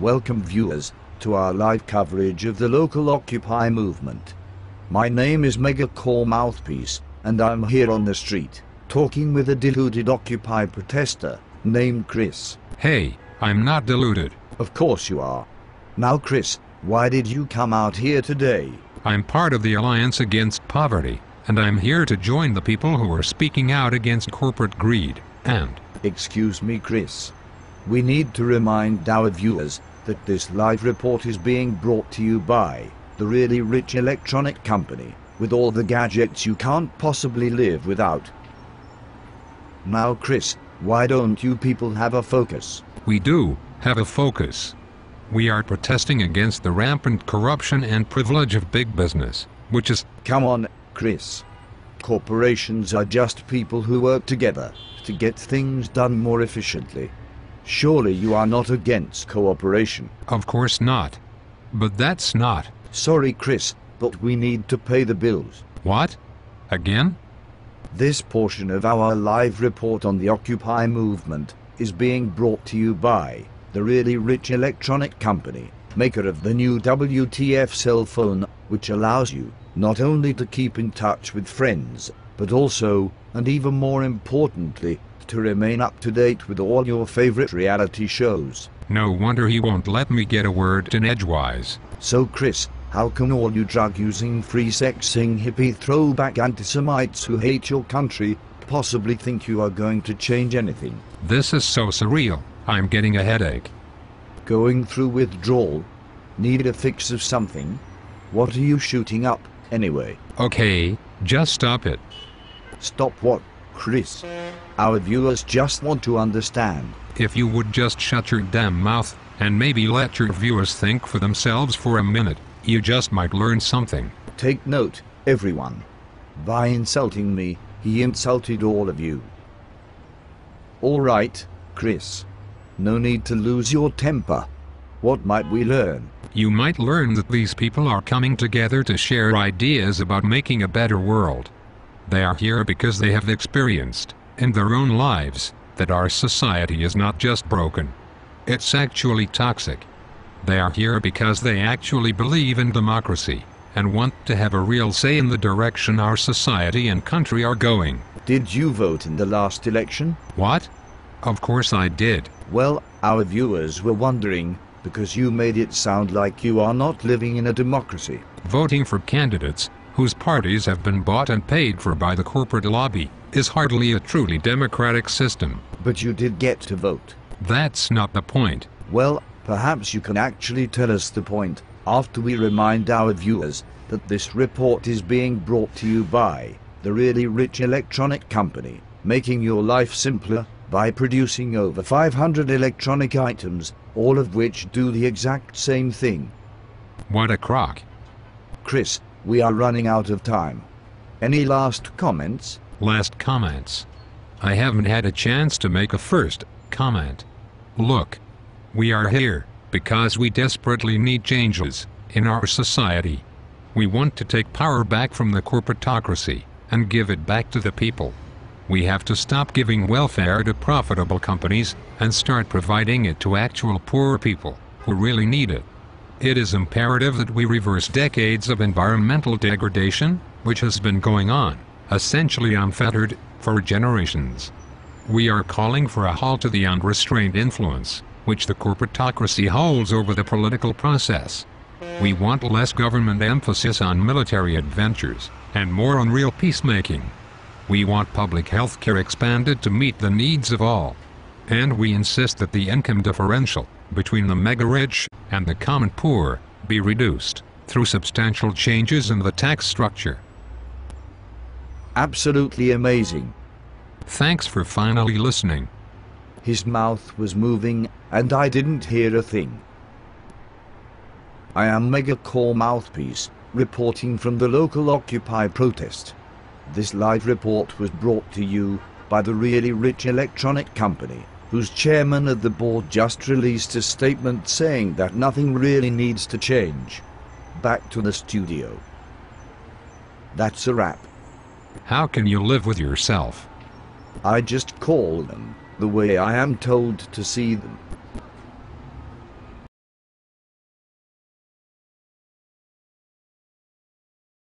Welcome viewers to our live coverage of the local Occupy movement. My name is Megacore Mouthpiece, and I'm here on the street, talking with a deluded Occupy protester named Chris. Hey, I'm not deluded. Of course you are. Now Chris, why did you come out here today? I'm part of the Alliance Against Poverty, and I'm here to join the people who are speaking out against corporate greed, and... Excuse me Chris. We need to remind our viewers that this live report is being brought to you by the really rich electronic company, with all the gadgets you can't possibly live without. Now Chris, why don't you people have a focus? We do have a focus. We are protesting against the rampant corruption and privilege of big business, which is... Come on, Chris. Corporations are just people who work together to get things done more efficiently. Surely you are not against cooperation? Of course not. But that's not... Sorry Chris, but we need to pay the bills. What? Again? This portion of our live report on the Occupy movement is being brought to you by the really rich electronic company, maker of the new WTF cell phone, which allows you not only to keep in touch with friends, but also, and even more importantly, to remain up to date with all your favorite reality shows. No wonder he won't let me get a word in edgewise. So Chris, how can all you drug-using, free-sexing, hippie throwback anti-Semites who hate your country possibly think you are going to change anything? This is so surreal, I'm getting a headache. Going through withdrawal? Need a fix of something? What are you shooting up, anyway? Okay, just stop it. Stop what, Chris? Our viewers just want to understand. If you would just shut your damn mouth, and maybe let your viewers think for themselves for a minute, you just might learn something. Take note, everyone. By insulting me, he insulted all of you. Alright, Chris. No need to lose your temper. What might we learn? You might learn that these people are coming together to share ideas about making a better world. They are here because they have experienced, in their own lives, that our society is not just broken. It's actually toxic. They are here because they actually believe in democracy, and want to have a real say in the direction our society and country are going. Did you vote in the last election? What? Of course I did. Well, our viewers were wondering, because you made it sound like you are not living in a democracy. Voting for candidates whose parties have been bought and paid for by the corporate lobby is hardly a truly democratic system. But you did get to vote. That's not the point. Well, perhaps you can actually tell us the point after we remind our viewers that this report is being brought to you by the really rich electronic company, making your life simpler by producing over 500 electronic items, all of which do the exact same thing. What a crock. Chris, we are running out of time. Any last comments? Last comments. I haven't had a chance to make a first comment. Look. We are here because we desperately need changes in our society. We want to take power back from the corporatocracy and give it back to the people. We have to stop giving welfare to profitable companies and start providing it to actual poor people who really need it. It is imperative that we reverse decades of environmental degradation, which has been going on, essentially unfettered, for generations. We are calling for a halt to the unrestrained influence which the corporatocracy holds over the political process. We want less government emphasis on military adventures, and more on real peacemaking. We want public health care expanded to meet the needs of all. And we insist that the income differential between the mega-rich and the common poor be reduced through substantial changes in the tax structure. Absolutely amazing. Thanks for finally listening. His mouth was moving, and I didn't hear a thing. I am Megacore Mouthpiece, reporting from the local Occupy protest. This live report was brought to you by the really rich electronic company, whose chairman of the board just released a statement saying that nothing really needs to change. Back to the studio. That's a wrap. How can you live with yourself? I just call them the way I am told to see them.